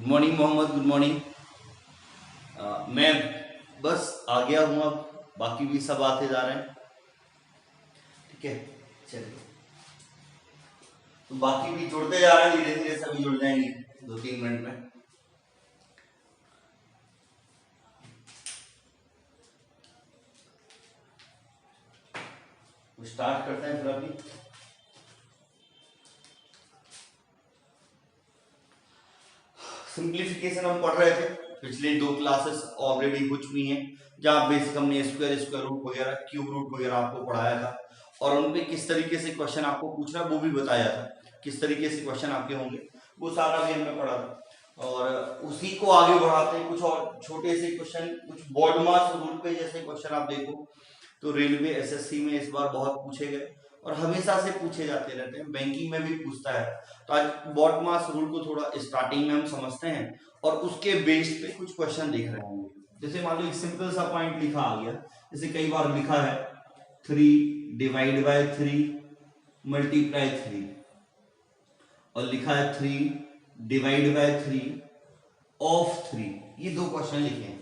Good morning Mohammed, good morning. मैं बस आ गया हूँ, अब बाकी भी सब आते जा रहे हैं। ठीक है, चलिए। तो बाकी भी जुड़ते जा रहे हैं, धीरे धीरे सभी जुड़ जाएंगे 2-3 मिनट में। तो स्टार्ट करते हैं फिर अभी। सिंप्लीफिकेशन हम पढ़ रहे थे, पिछले 2 क्लासेस ऑलरेडी हो चुकी हैं, जहाँ बेसिक हमने स्क्वायर रूट वगैरह, क्यूब रूट वगैरह आपको पढ़ाया था, और उन पे किस तरीके से क्वेश्चन आपको पूछना वो भी बताया था, किस तरीके से क्वेश्चन आपके होंगे, वो सारा भी हमने पढ़ा था। और उसी को आगे बढ़ाते हैं, कुछ और छोटे से क्वेश्चन, कुछ बोर्ड मास रूल पे जैसे क्वेश्चन आप देखो तो रेलवे एसएससी में इस बार बहुत पूछे गए और हमेशा से पूछे जाते रहते हैं, बैंकिंग में भी पूछता है। तो आज बॉड मास रूल को थोड़ा स्टार्टिंग में हम समझते हैं और उसके बेस पे कुछ क्वेश्चन देख रहे होंगे। जैसे मान लो एक सिंपल सा पॉइंट लिखा आ गया, जैसे कई बार लिखा है 3 डिवाइड बाय 3 मल्टीप्लाई 3, और लिखा है 3 डिवाइड बाय 3 ऑफ 3। ये 2 क्वेश्चन लिखे हैं,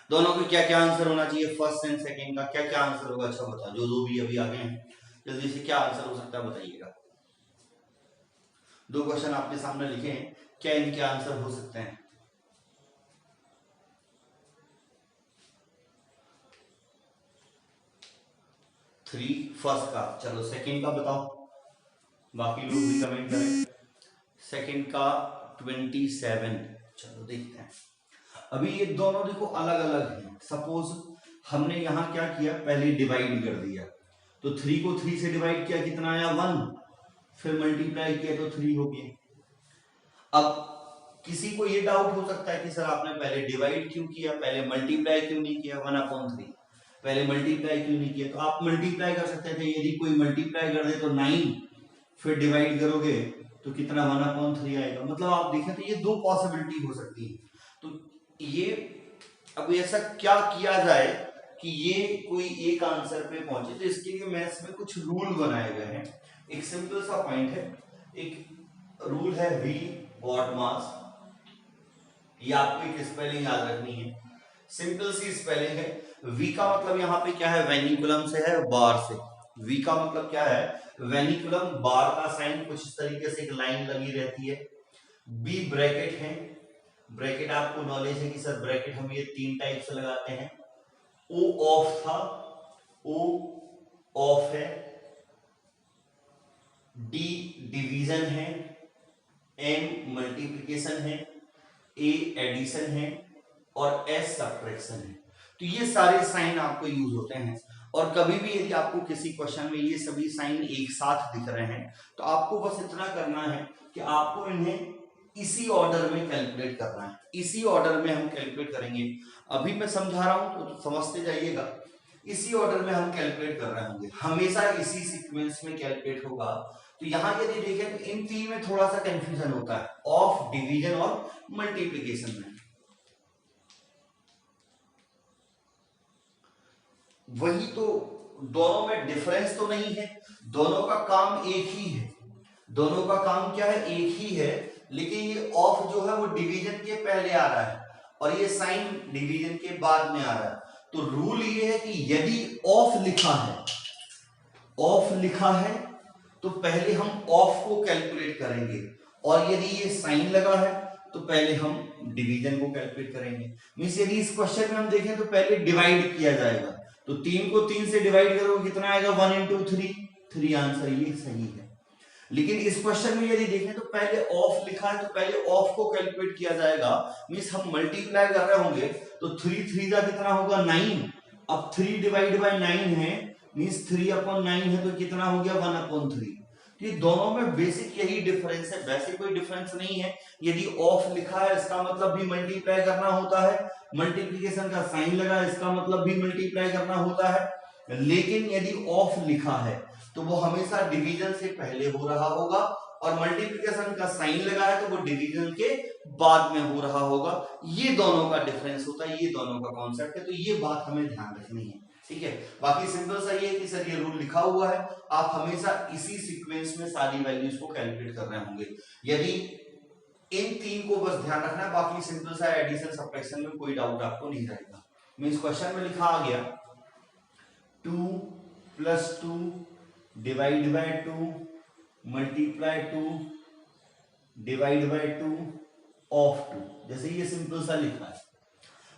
दोनों के क्या क्या आंसर होना चाहिए, फर्स्ट एंड सेकंड का क्या क्या आंसर होगा? अच्छा बताओ, जो भी अभी आगे हैं जल्दी से, क्या आंसर हो सकता है बताइएगा। 2 क्वेश्चन आपके सामने लिखे हैं, क्या इनके आंसर हो सकते हैं? थ्री फर्स्ट का, चलो सेकंड का बताओ, बाकी लोग भी कमेंट करें। सेकंड का 27, चलो देखते हैं। अभी ये दोनों देखो अलग अलग हैं। सपोज हमने यहां क्या किया, पहले डिवाइड कर दिया, तो 3 को 3 से डिवाइड किया, कितना आया 1, फिर मल्टीप्लाई किया तो 3 हो गया। अब किसी को ये डाउट हो सकता है कि सर आपने पहले डिवाइड क्यों किया, पहले मल्टीप्लाई क्यों नहीं किया, 1/3 पहले मल्टीप्लाई क्यों नहीं किया? तो आप मल्टीप्लाई कर सकते थे, यदि कोई मल्टीप्लाई कर दे तो 9, फिर डिवाइड करोगे तो कितना 1/3 आएगा। मतलब आप देखें तो ये 2 पॉसिबिलिटी हो सकती है। तो ये अब ऐसा क्या किया जाए कि ये कोई एक आंसर पे पहुंचे, तो इसके लिए मैथ्स में कुछ रूल बनाए गए हैं। एक सिंपल सा पॉइंट है, एक रूल है V वॉट मास। ये आपको एक स्पेलिंग याद रखनी है, सिंपल सी स्पेलिंग है। V का मतलब यहाँ पे क्या है, वेनिकुलम से है, बार से। V का मतलब क्या है, वेनिकुलम, बार का साइन कुछ इस तरीके से एक लाइन लगी रहती है। B ब्रैकेट है, ब्रैकेट आपको नॉलेज है कि सर ब्रैकेट हम ये 3 टाइप से लगाते हैं। O ऑफ था, O ऑफ है, D डिवीजन है, M मल्टीप्लिकेशन है, A एडिशन है और S सब्ट्रैक्शन है। तो ये सारे साइन आपको यूज होते हैं, और कभी भी यदि आपको किसी क्वेश्चन में ये सभी साइन एक साथ दिख रहे हैं तो आपको बस इतना करना है कि आपको इन्हें इसी ऑर्डर में कैलकुलेट करना है। इसी ऑर्डर में हम कैलकुलेट करेंगे। अभी मैं समझा रहा हूं तो समझते जाइएगा। इसी ऑर्डर में हम कैलकुलेट कर रहे होंगे, हमेशा इसी सीक्वेंस में कैलकुलेट होगा। तो यहां यदि देखें तो इन 3 में थोड़ा सा कंफ्यूजन होता है, ऑफ, डिवीजन और मल्टीप्लिकेशन में। वही तो, दोनों में डिफरेंस तो नहीं है, दोनों का काम एक ही है। दोनों का काम क्या है, एक ही है, लेकिन ये ऑफ जो है वो डिवीजन के पहले आ रहा है और ये साइन डिवीजन के बाद में आ रहा है। तो रूल ये है कि यदि ऑफ लिखा है, ऑफ लिखा है तो पहले हम ऑफ को कैलकुलेट करेंगे, और यदि ये साइन लगा है तो पहले हम डिवीजन को कैलकुलेट करेंगे। मींस यदि इस क्वेश्चन में हम देखें तो पहले डिवाइड किया जाएगा, तो 3 को 3 से डिवाइड करोगे कितना आएगा, 1 into 3, 3 आंसर ये सही है। लेकिन इस क्वेश्चन में यदि देखें तो पहले ऑफ लिखा है तो पहले ऑफ को कैलकुलेट किया जाएगा। मींस हम मल्टीप्लाई कर रहे होंगे तो 3 3 का कितना होगा 9। अब 3 डिवाइड बाय 9 है, मींस 3/9 है तो कितना हो गया 1/3। ये दोनों में बेसिक यही डिफरेंस है, वैसे कोई डिफरेंस नहीं है। यदि ऑफ लिखा है इसका मतलब भी मल्टीप्लाई करना होता है, मल्टीप्लिकेशन का साइन लगा इसका मतलब भी मल्टीप्लाई करना होता है। लेकिन यदि ऑफ लिखा है तो वो हमेशा डिवीजन से पहले हो रहा होगा, और मल्टीप्लिकेशन का साइन लगा है तो वो डिवीजन के बाद में हो रहा होगा। ये दोनों का डिफरेंस होता है, ये दोनों का कॉन्सेप्ट है, तो ये बात हमें ध्यान रखनी है। ठीक है, बाकी सिंपल सा ये है कि सर ये रूल लिखा हुआ है, आप हमेशा इसी सीक्वेंस में सारी वैल्यूज को कैलकुलेट कर रहे होंगे। यदि इन तीन को बस ध्यान रखना है, बाकी सिंपल सा एडिशन सब्ट्रैक्शन में कोई डाउट आपको नहीं रहेगा। मींस क्वेश्चन में लिखा आ गया 2 + 2 divide by 2 multiply 2 divide by 2 of 2, जैसे ये सिंपल सा लिखा है।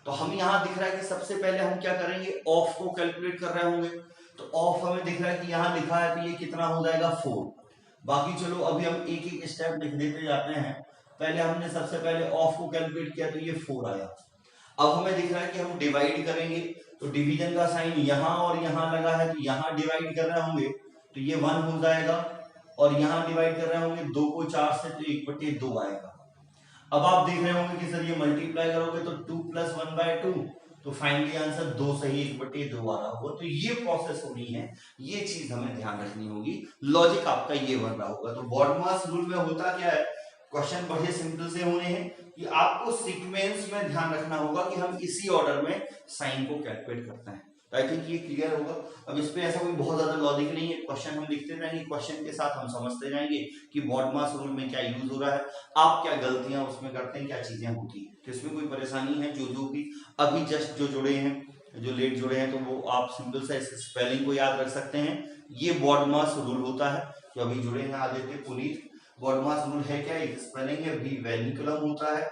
तो हम यहां दिख रहा है कि सबसे पहले हम क्या करेंगे, ऑफ को कैलकुलेट कर रहे होंगे। तो ऑफ हमें दिख रहा है कि यहां लिखा है, तो ये कितना हो जाएगा 4। बाकी चलो अभी हम एक एक स्टेप लिख देते जाते हैं। पहले हमने सबसे पहले ऑफ को कैलकुलेट किया तो ये 4 आया। अब हमें दिख रहा है कि हम डिवाइड करेंगे, तो डिवीजन का साइन यहां और यहां लगा है, तो यहां डिवाइड कर रहे होंगे तो ये 1 हो जाएगा, और यहां डिवाइड कर रहे होंगे 2 को 4 से तो 1/2 आएगा। अब आप देख रहे होंगे कि सर ये मल्टीप्लाई करोगे तो 2 + 1/2, तो फाइनली आंसर 2 सही 1/2 आ रहा होगा। तो ये प्रोसेस होनी है, ये चीज हमें ध्यान रखनी होगी, लॉजिक आपका ये बन रहा होगा। तो बॉडमास रूल में होता क्या है, क्वेश्चन बड़े सिंपल से होने हैं कि आपको सीक्वेंस में ध्यान रखना होगा कि हम इसी ऑर्डर में साइन को कैलकुलेट करते हैं। तो आई थिंक ये क्लियर होगा। अब इस पे ऐसा कोई बहुत ज्यादा लॉजिक नहीं है, क्वेश्चन हम लिखते जाएंगे, क्वेश्चन के साथ हम समझते जाएंगे कि बॉडमास रूल में क्या यूज हो रहा है, आप क्या गलतियां उसमें करते हैं, क्या चीजें होती हैं। तो इसमें कोई परेशानी है, जो भी अभी जस्ट जो जुड़े हैं, जो लेट जुड़े हैं, तो वो आप सिंपल सा इसके स्पेलिंग को याद रख सकते हैं। ये बॉडमास रूल होता है। जो अभी जुड़े हैं आदित्य पुनीत, बॉडमास रूल है क्या, एक स्पेलिंग है, वी वेनिकुलम होता है,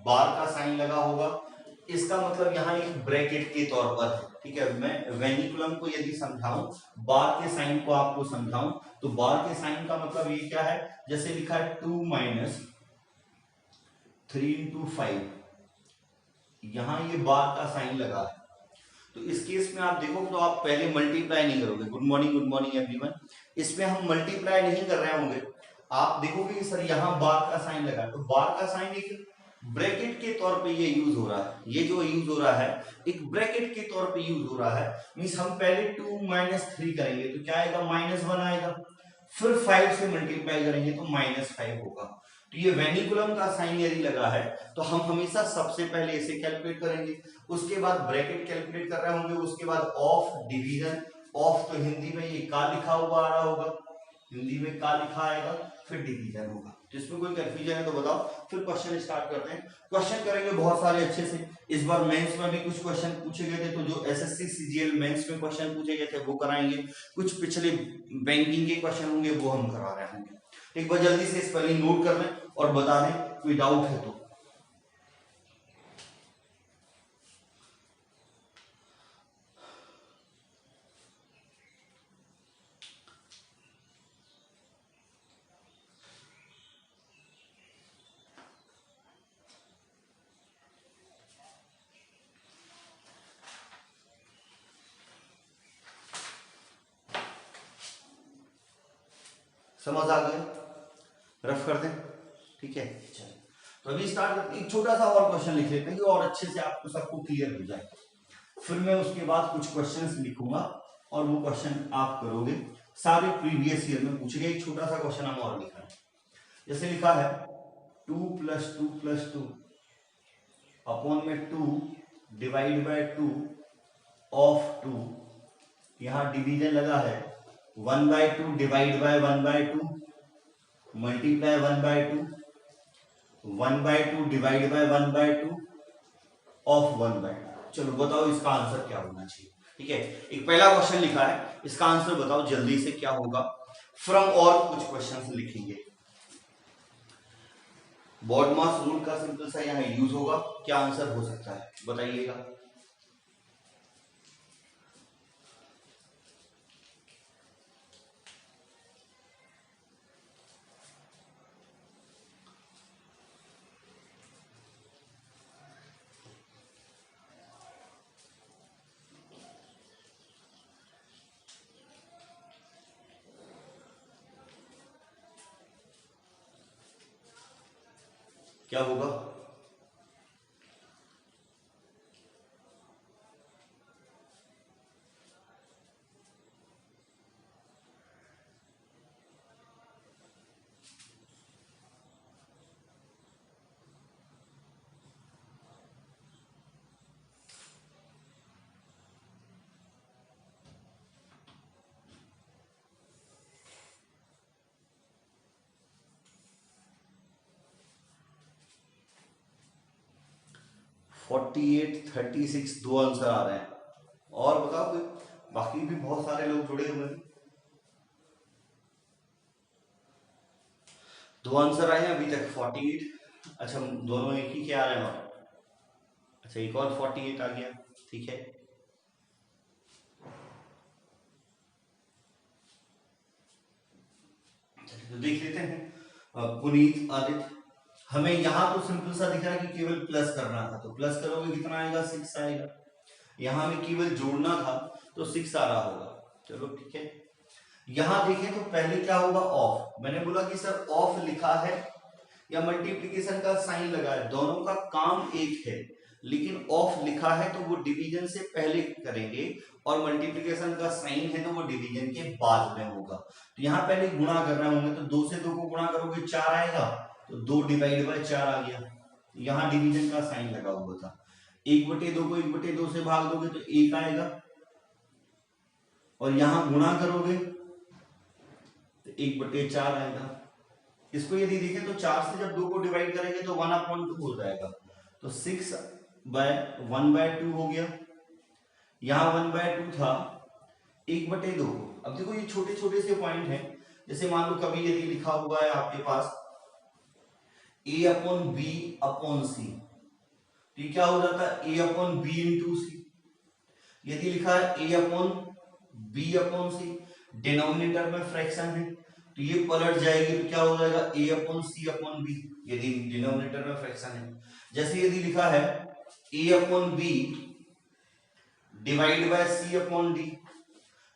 बार का साइन लगा होगा, इसका मतलब यहाँ एक ब्रैकेट के तौर पर है। ठीक है, मैं वेनिकुलम को यदि समझाऊं, बार के साइन को आपको समझाऊं, तो बार के साइन का मतलब ये क्या है, जैसे लिखा है 2 - 3 × 5, यहां ये बार का साइन लगा है। तो इस केस में आप देखो तो आप पहले मल्टीप्लाई नहीं करोगे, गुड मॉर्निंग एवरीवन, इसमें हम मल्टीप्लाई नहीं कर रहे होंगे। आप देखोगे कि सर यहाँ बार का साइन लगा, तो बार का साइन एक ब्रैकेट के तौर पे ये यूज हो रहा है। ये जो यूज हो रहा है एक ब्रैकेट के तौर पे यूज हो रहा है। मींस हम पहले 2 - 3 करेंगे तो क्या आएगा, -1 आएगा, फिर 5 से मल्टीप्लाई करेंगे तो -5 होगा। तो ये वेनिकुलम का साइन यदि लगा है तो हम हमेशा सबसे पहले इसे कैलकुलेट करेंगे, उसके बाद ब्रैकेट कैलकुलेट कर रहे होंगे, उसके बाद ऑफ डिवीजन। ऑफ तो हिंदी में ये का लिखा हुआ आ रहा होगा, हिंदी में का लिखा आएगा, फिर डिवीजन होगा। तो इसमें कोई कंफ्यूजन है तो बताओ, फिर क्वेश्चन स्टार्ट करते हैं। क्वेश्चन करेंगे बहुत सारे अच्छे से। इस बार मेंस में भी कुछ क्वेश्चन पूछे गए थे, तो जो एसएससी सीजीएल मेंस में क्वेश्चन पूछे गए थे वो कराएंगे, कुछ पिछले बैंकिंग के क्वेश्चन होंगे वो हम करा रहे होंगे। एक बार जल्दी से स्पेलिंग नोट कर लें और बता दें, कोई डाउट है तो। समझ आ गया, रफ कर दें, ठीक है। चलिए तो अभी स्टार्ट करते हैं। एक छोटा सा और क्वेश्चन लिख लेते हैं कि और अच्छे से आपको सबको क्लियर हो जाए। फिर मैं उसके बाद कुछ क्वेश्चंस लिखूंगा और वो क्वेश्चन आप करोगे, सारे प्रीवियस ईयर में पूछे गए। एक छोटा सा क्वेश्चन हम और लिखा है, जैसे लिखा है 2 + 2 + 2 अपॉन में 2 डिवाइड बाय 2 ऑफ 2, यहां डिवीजन लगा है 1/2 divide by 1/2 multiply 1/2 1/2 divide by 1/2 of 1/2। चलो बताओ इसका आंसर क्या होना चाहिए। ठीक है, एक पहला क्वेश्चन लिखा है, इसका आंसर बताओ जल्दी से क्या होगा। फ्रॉम और कुछ क्वेश्चंस लिखेंगे। बॉडमास रूल का सिंपल सा यहाँ यूज होगा, क्या आंसर हो सकता है बताइएगा। क्या होगा, 48, 36 दो आंसर आ रहे हैं। और बताओ कोई, बाकी भी बहुत सारे लोग जुड़े हुए हैं। दो आंसर आए हैं अभी तक 48। अच्छा दोनों एक ही के आ रहे हैं और अच्छा एक और 48 आ गया, ठीक है। तो देख लेते हैं पुनीत आदित्य, हमें यहाँ तो सिंपल सा दिख रहा है कि केवल प्लस करना था, तो प्लस करोगे कितना आएगा 6 आएगा। यहाँ हमें केवल जोड़ना था तो 6 आ रहा होगा, चलो ठीक है। यहाँ देखें तो पहले क्या होगा ऑफ, मैंने बोला कि सर ऑफ लिखा है या मल्टीप्लिकेशन का साइन लगा है, दोनों का काम एक है, लेकिन ऑफ लिखा है तो वो डिवीजन से पहले करेंगे और मल्टीप्लिकेशन का साइन है तो वो डिवीजन के बाद में होगा। तो यहाँ पहले गुणा करना होंगे, तो 2 से 2 को गुणा करोगे 4 आएगा, तो 2 डिवाइड बाय 4 आ गया। यहाँ डिवीजन का साइन लगा हुआ था, 1/2 को 1/2 से भाग दोगे तो 1 आएगा, और यहां गुणा करोगे तो 1/4 आएगा। इसको यदि देखें तो 4 से जब 2 को डिवाइड करेंगे तो 1/2 हो जाएगा, तो 6/1/2 हो गया। यहां 1/2 था 1/2 को। अब देखो ये छोटे छोटे से पॉइंट हैं, जैसे मान लो कभी यदि लिखा हुआ है आपके पास A/B/C, तो ये क्या हो जाता है A/B/C। यदि लिखा है A/B/C, डिनोमिनेटर में फ्रैक्शन है तो ये पलट जाएगी, तो क्या हो जाएगा A/C/B, यदि डिनोमिनेटर में फ्रैक्शन है। जैसे यदि लिखा है A/B डिवाइड बाय C/D,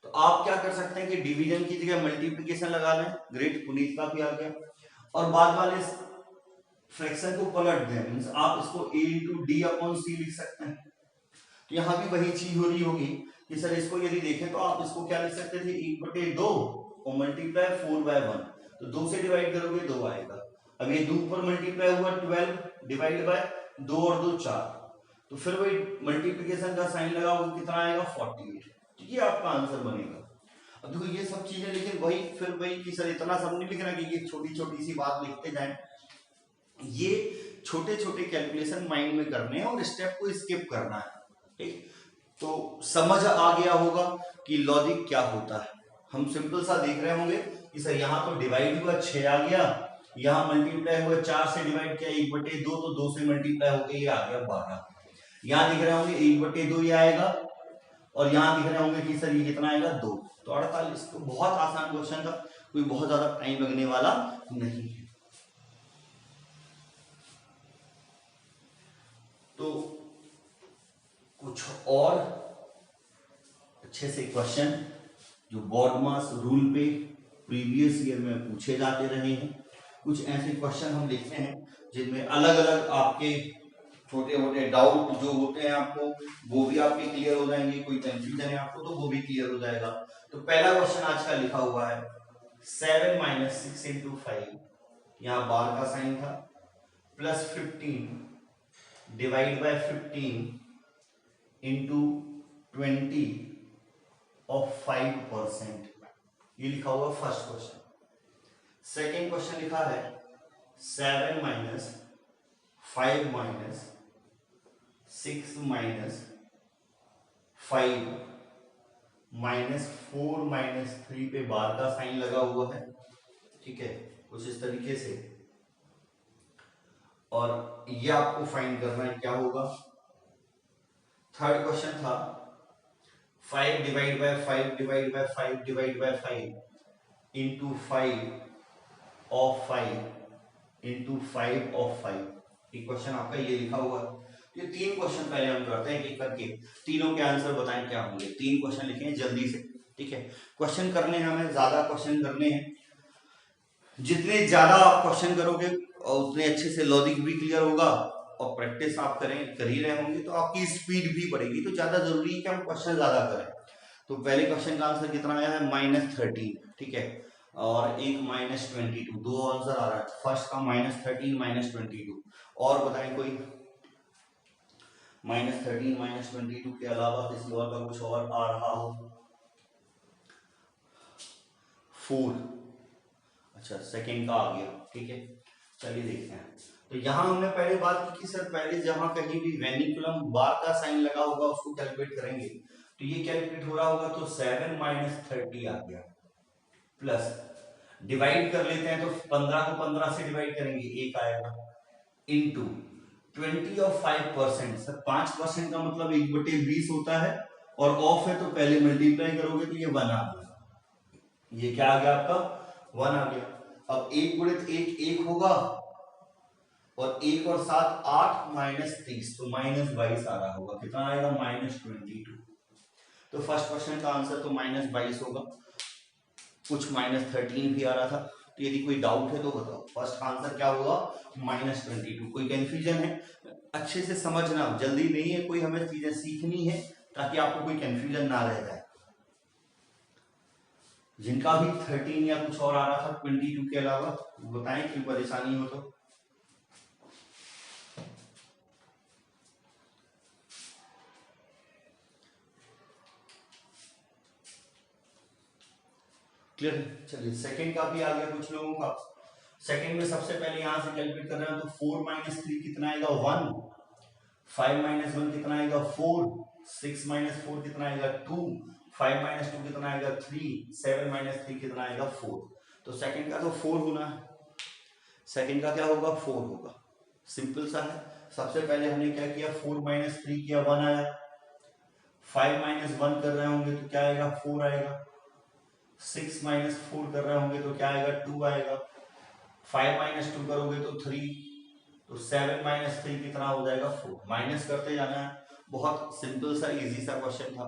तो आप क्या कर सकते हैं कि डिवीजन की जगह मल्टीप्लिकेशन लगा लें, ग्रेट पुनीत का भी आ गया, और बाद वाले फ्रैक्शन को पलट दें, मींस आप इसको A/D/C लिख सकते हैं। तो यहां भी वही चीज हो रही होगी कि सर इसको यदि देखें तो आप इसको क्या लिख सकते थे 1/2 और मल्टीप्लाई 4/1, तो 2 से डिवाइड करोगे 2 आएगा। अब ये 2 पर मल्टीप्लाई हुआ 12 डिवाइड बाय 2 और 2 4, तो फिर वही मल्टीप्लिकेशन का साइन लगाओगे कितना आएगा 48, तो ये आपका आंसर बनेगा। अब देखो ये सब चीजें, लेकिन वही फिर वही कि सर इतना सब नहीं लिखना कि ये छोटी छोटी सी बात लिखते जाएं, ये छोटे छोटे कैलकुलेशन माइंड में करने हैं और स्टेप को स्किप करना है, ठीक। तो समझ आ गया होगा कि लॉजिक क्या होता है। हम सिंपल सा देख रहे होंगे कि सर यहाँ तो डिवाइड हुआ 6 आ गया, यहाँ मल्टीप्लाई हुआ 4 से डिवाइड किया 1/2, तो 2 से मल्टीप्लाई होकर ये आ गया 12। यहाँ दिख रहे होंगे 1/2 ये आएगा, और यहाँ दिख रहे होंगे कि सर ये कितना आएगा 2, तो 48। तो बहुत आसान क्वेश्चन था, कोई बहुत ज्यादा टाइम लगने वाला नहीं है। तो कुछ और अच्छे से क्वेश्चन जो बोर्ड मास रूल पे प्रीवियस ईयर में पूछे जाते रहे हैं, कुछ ऐसे क्वेश्चन हम देखते हैं जिनमें अलग अलग आपके छोटे मोटे डाउट जो होते हैं आपको वो भी आपके क्लियर हो जाएंगे, कोई कंफ्यूजन है आपको तो वो भी क्लियर हो जाएगा। तो पहला क्वेश्चन आज का लिखा हुआ है 7 - 6 × 5, यहाँ बार का साइन था, plus 15 divide by 15 into 20 of 5%, ये लिखा हुआ फर्स्ट क्वेश्चन। सेकेंड क्वेश्चन लिखा है 7 - 5 - 6 - 5 -4 - 3 पे बार का साइन लगा हुआ है, ठीक है, कुछ इस तरीके से, और ये आपको फाइंड करना है क्या होगा। थर्ड क्वेश्चन था 5 divide by 5 divide by 5 divide by 5 into 5 of 5 into 5 of 5, ये क्वेश्चन आपका ये लिखा हुआ है। ये 3 क्वेश्चन पहले हम करते हैं एक करके, तीनों के आंसर बताएं क्या होंगे। 3 क्वेश्चन लिखे हैं जल्दी से, ठीक है। क्वेश्चन करने हैं हमें, ज्यादा क्वेश्चन करने हैं, जितने ज्यादा आप क्वेश्चन करोगे और उतने अच्छे से लॉजिक भी क्लियर होगा, और प्रैक्टिस आप कर ही रहे होंगे तो आपकी स्पीड भी बढ़ेगी। तो ज्यादा जरूरी है कि हम क्वेश्चन ज्यादा करें। तो पहले क्वेश्चन का आंसर कितना आया है -13, ठीक है, और एक -22, दो आंसर आ रहा है, फर्स्ट का -13 -22। और बताएं कोई -13 -22 के अलावा किसी और का कुछ और आ रहा हो। 4, अच्छा सेकेंड का आ गया, ठीक है। चलिए देखते हैं। तो यहाँ हमने पहले बात की कि सर पहले जहां कहीं भी वेनिकुलम बार का साइन लगा होगा उसको कैलकुलेट करेंगे। तो ये कैलकुलेट हो रहा होगा तो 7 माइनस 30 आ गया, प्लस डिवाइड कर लेते हैं तो 15 को 15 से डिवाइड करेंगे 1 आएगा, इंटू 20 और 5%। सर 5% का मतलब 1/20 होता है, और ऑफ है तो पहले मल्टीप्लाई करोगे तो ये 1 आ गया। ये क्या आ गया आपका 1 आ गया। अब 1 गुणित 1 1 होगा, और 1 और 7 8 माइनस 30 तो -22 आ रहा होगा। कितना आएगा -22। तो फर्स्ट क्वेश्चन का आंसर तो -22 होगा। कुछ -13 भी आ रहा था। तो यदि कोई डाउट है तो बताओ, फर्स्ट आंसर क्या होगा -22। कोई कंफ्यूजन है अच्छे से समझना, जल्दी नहीं है, कोई हमें चीजें सीखनी है ताकि आपको कोई कंफ्यूजन ना रह जाए। जिनका भी 13 या कुछ और आ रहा था 22 के अलावा बताएं, कोई परेशानी हो तो। क्लियर? चलिए सेकंड का भी आ गया कुछ लोगों का। सेकंड में सबसे पहले यहां से कैलकुलेट कर रहे हैं तो 4 माइनस 3 कितना आएगा 1, 5 माइनस 1 कितना आएगा 4, 6 माइनस 4 कितना आएगा 2, 5 माइनस 2 कितना आएगा 3, 7 माइनस 3 कितना आएगा 4। तो सेकंड का तो 4 होना है, सेकंड का क्या होगा 4 होगा। सिंपल सा है। सबसे पहले हमने क्या किया 4 माइनस 3 किया 1 आया, 5 माइनस 1 कर रहे होंगे तो क्या आएगा 4 आएगा, 6 माइनस 4 कर रहे होंगे तो क्या आएगा 2 आएगा, 5 माइनस 2 करोगे तो 3, तो 7 माइनस 3 कितना हो जाएगा 4। माइनस करते जाना है, बहुत सिंपल सा इजी सा क्वेश्चन था।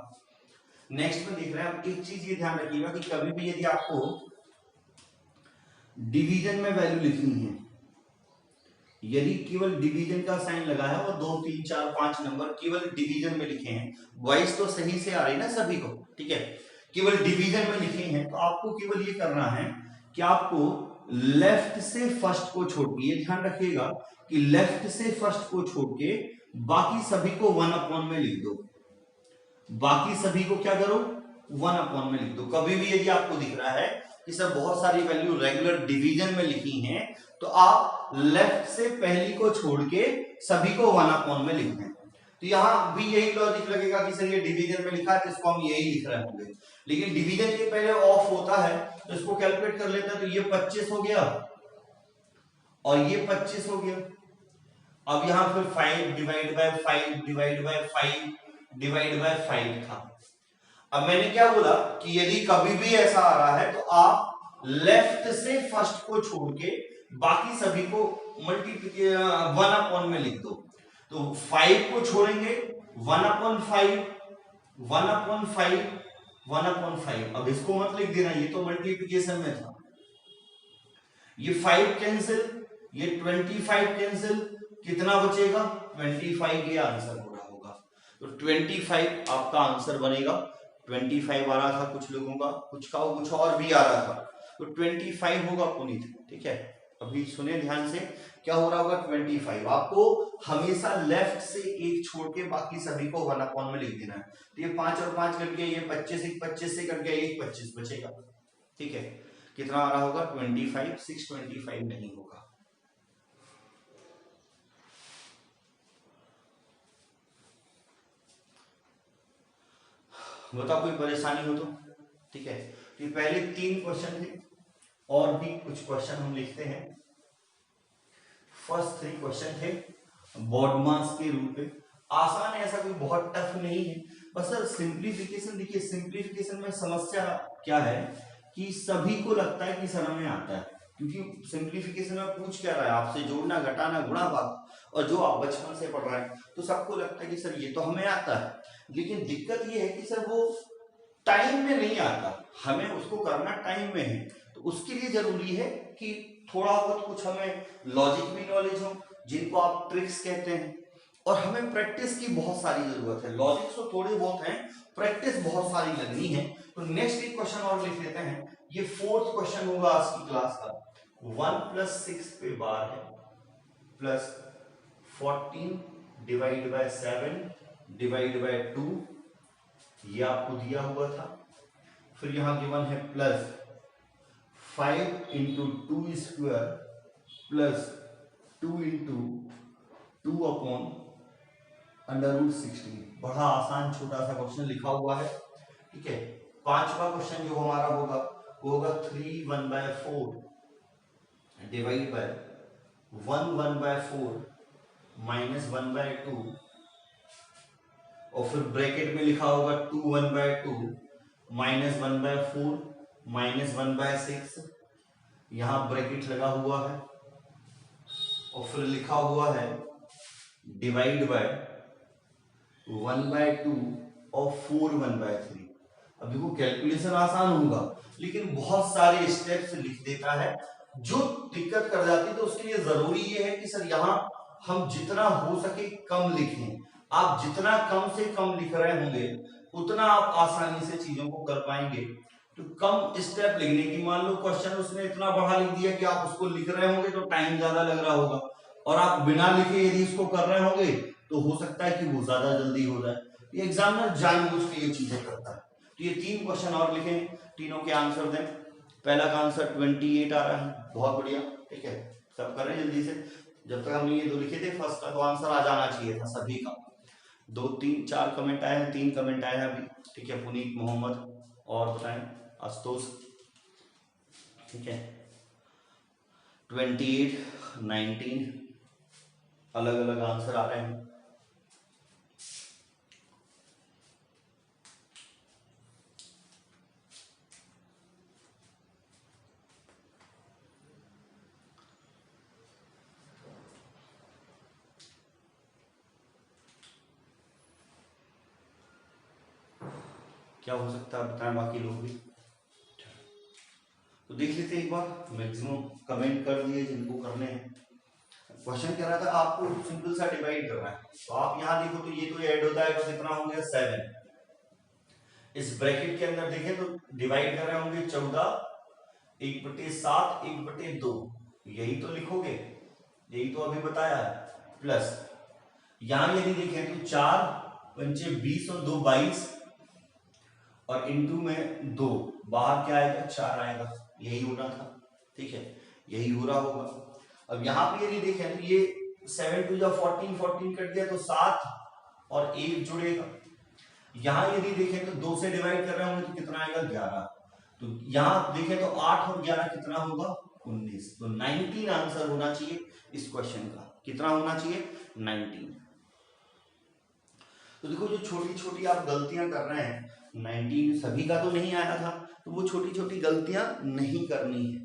नेक्स्ट में देख रहे हैं आप, एक चीज ये ध्यान रखिएगा कि कभी भी यदि आपको डिवीजन में वैल्यू लिखनी है, यदि केवल डिवीजन का साइन लगा है और 2 3 4 5 नंबर केवल डिवीजन में लिखे हैं, वॉइस तो सही से आ रही ना सभी को, ठीक है, केवल डिवीजन में लिखे हैं, तो आपको केवल ये करना है कि आपको लेफ्ट से फर्स्ट को छोड़ के, ये ध्यान रखिएगा कि लेफ्ट से फर्स्ट को छोड़ के बाकी सभी को 1/, में लिख दो। बाकी सभी को क्या करो 1/, में लिख दो। कभी भी यदि आपको दिख रहा है कि सर बहुत सारी वैल्यू रेगुलर डिवीजन में लिखी हैं, तो आप लेफ्ट से पहली को छोड़ के सभी को 1/, में लिख दें। तो यहां भी यही लॉजिक लगेगा कि सर ये डिवीजन में लिखा है तो इसको हम यही लिख रहे होंगे, लेकिन डिवीजन के पहले ऑफ होता है तो इसको कैलकुलेट कर लेते हैं। तो ये 25 हो गया और ये 25 हो गया। अब यहां फिर 5 divide by 5 divide by 5 divide by 5 था। अब मैंने क्या बोला कि यदि कभी भी ऐसा आ रहा है तो आप लेफ्ट से फर्स्ट को छोड़ के बाकी सभी को मल्टीप्लिकेशन 1/, में लिख दो। तो 5 को छोड़ेंगे 1/5 1/5 1/5। अब इसको मत लिख देना, ये तो मल्टीप्लिकेशन में था। ये 5 कैंसिल, ये 25 कैंसिल, कितना बचेगा 25। ये आंसर हो रहा होगा। तो 25 आपका आंसर बनेगा। 25 आ रहा था कुछ लोगों का, कुछ का कुछ और भी आ रहा था, तो 25 होगा पुनीत, ठीक है। अभी सुने ध्यान से, क्या हो रहा होगा 25। आपको हमेशा लेफ्ट से एक छोड़ के बाकी सभी को 1/, में लिख देना है। तो ये 5 और 5 करके ये 25 से कट गया, एक 25 बचेगा, ठीक है। कितना आ रहा होगा 25, 625 नहीं होगा। बताओ कोई परेशानी हो तो, ठीक है। ये पहले 3 क्वेश्चन थे, और भी कुछ क्वेश्चन हम लिखते हैं। फर्स्ट 3 क्वेश्चन थे बॉडमास के रूल पे, आसान है, ऐसा कोई बहुत टफ नहीं है। बस सर सिंप्लीफिकेशन, देखिए सिंप्लीफिकेशन में समस्या क्या है कि सभी को लगता है कि सर हमें आता है, क्योंकि सिंप्लीफिकेशन में पूछ क्या रहा है आपसे, जोड़ना घटाना गुणा भाग, और जो आप बचपन से पढ़ रहे हैं तो सबको लगता है कि सर ये तो हमें आता है। लेकिन दिक्कत ये है कि सर वो टाइम में नहीं आता, हमें उसको करना टाइम में है। तो उसके लिए जरूरी है कि थोड़ा बहुत कुछ हमें लॉजिक भी नॉलेज हो, जिनको आप ट्रिक्स कहते हैं, और हमें प्रैक्टिस की बहुत सारी जरूरत है। लॉजिक तो थोड़े बहुत हैं, प्रैक्टिस बहुत सारी लगनी है। तो नेक्स्ट एक क्वेश्चन और लिख लेते हैं। ये 4th क्वेश्चन होगा आज की क्लास का। 1 + 6 पे बार है, plus 14 divide by 7 divide by 2, ये आपको दिया हुआ था। फिर यहां गिवन है प्लस 5 × 2 स्क्वायर प्लस 2 × 2/16। बड़ा आसान छोटा सा क्वेश्चन लिखा हुआ है, ठीक है। पांचवा क्वेश्चन जो हमारा होगा वो होगा 3/1/4 डिवाइड बाय 1/4 माइनस 1/2 और फिर ब्रैकेट में लिखा होगा 2/2 माइनस 1/4 माइनस 1/6, यहां ब्रैकेट लगा हुआ है और फिर लिखा हुआ है डिवाइड बाय 1/2 और 4/3। अब देखो कैलकुलेशन आसान होगा लेकिन बहुत सारे स्टेप्स लिख देता है, जो दिक्कत कर जाती है। तो उसके लिए जरूरी ये है कि सर यहाँ हम जितना हो सके कम लिखें। आप जितना कम से कम लिख रहे होंगे उतना आप आसानी से चीजों को कर पाएंगे। तो कम स्टेप लिखने की, मान लो क्वेश्चन उसने इतना बड़ा लिख दिया कि आप उसको लिख रहे होंगे तो टाइम ज्यादा लग रहा होगा, और आप बिना लिखे यदि इसको कर रहे होंगे तो हो सकता है कि वो ज्यादा जल्दी हो जाए। ये एग्जामिनर जानबूझ के ये चीजें करता है। तो ये 3 क्वेश्चन और लिखें, तीनों के आंसर दें। पहला का आंसर 28 आ रहा है, बहुत बढ़िया, ठीक है। सब कर रहे हैं जल्दी से। जब तक हमने ये 2 लिखे थे, फर्स्ट का तो आंसर आ जाना चाहिए था सभी का। 2 3 4 कमेंट आए हैं, 3 कमेंट आए हैं अभी, ठीक है। पुनीत, मोहम्मद और बताएं, आशुतोष, ठीक है। 28 19 अलग अलग आंसर आ रहे हैं। क्या हो सकता है बताएं बाकी लोग भी। तो देख लेते एक बार, मैक्सिमम कमेंट कर दिए जिनको करने हैं। क्वेश्चन कह रहा था आपको सिंपल सा डिवाइड करना है, तो आप यहाँ देखो तो ये तो ऐड होता है तो कितना हो गया 7। इस ब्रैकेट के अंदर देखें तो डिवाइड कर रहे होंगे 14, 1/7 1/2, यही तो लिखोगे, यही तो अभी बताया है। प्लस यहां यदि देखें तो 4 पंचे 20 और 2 22 और इनटू में 2, बाहर क्या आएगा 4 आएगा, यही होना था, ठीक है, यही हो रहा होगा। अब यहाँ पे यदि देखें तो ये 7 2 जा 14 14 कट गया तो 7 और 1 जुड़ेगा। यहाँ यदि देखें तो 2 से डिवाइड कर रहे होंगे तो कितना आएगा 11। तो यहाँ देखें तो 8 और 11 कितना होगा 19। तो 19 आंसर होना चाहिए इस क्वेश्चन का। कितना होना चाहिए 19। तो देखो जो छोटी छोटी आप गलतियां कर रहे हैं, 19 सभी का तो नहीं आया था, तो वो छोटी छोटी गलतियां नहीं करनी है।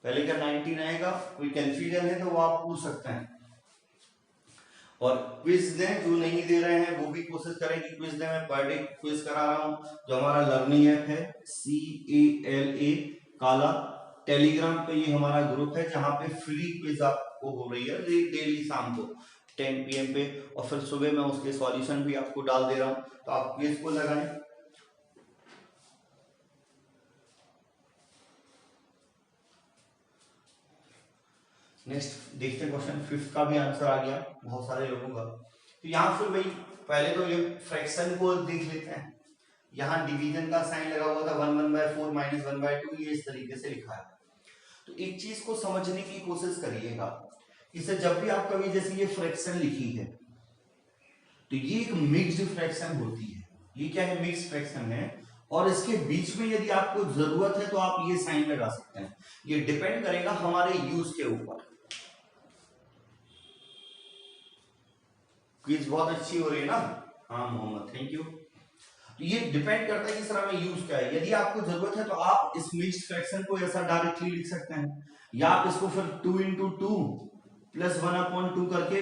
पहले का 19 आएगा, कोई कंफ्यूजन है तो वो आप पूछ सकते हैं। और क्विज दें, जो नहीं दे रहे हैं वो भी कोशिश करें कि क्विज दें। मैं पर डे क्विज करा रहा हूं, जो हमारा लर्निंग ऐप है CALA काला, टेलीग्राम पे ये हमारा ग्रुप है जहां पे फ्री क्विज आपको हो रही है डेली शाम को 10 PM पे, और फिर सुबह मैं उसके सॉल्यूशन भी आपको डाल दे रहा हूं, तो आप क्विज को लगाएं। नेक्स्ट देखते हैं क्वेश्चन 5 का भी आंसर आ गया बहुत सारे लोगों का। तो यहाँ फिर भाई पहले तो ये फ्रैक्शन को देख लेते हैं। यहाँ डिवीजन का साइन लगा हुआ था 1/4 माइनस 1/2, ये इस तरीके से लिखा है। तो एक चीज को समझने की कोशिश करिएगा, इसे जब भी आप कभी जैसे ये फ्रैक्शन लिखी है तो ये एक मिक्स्ड फ्रैक्शन होती है। ये क्या है, मिक्स्ड फ्रैक्शन है, और इसके बीच में यदि आपको जरूरत है तो आप ये साइन लगा सकते हैं। ये डिपेंड करेगा हमारे यूज के ऊपर। क्विज बहुत अच्छी हो रही है ना, हाँ मोहम्मद, थैंक यू। तो ये डिपेंड करता है कि सर हमें यूज क्या है। यदि आपको जरूरत है तो आप इस मिक्स्ड फ्रैक्शन को ऐसा डायरेक्टली लिख सकते हैं, या आप इसको फिर 2 × 2 प्लस 1/2 करके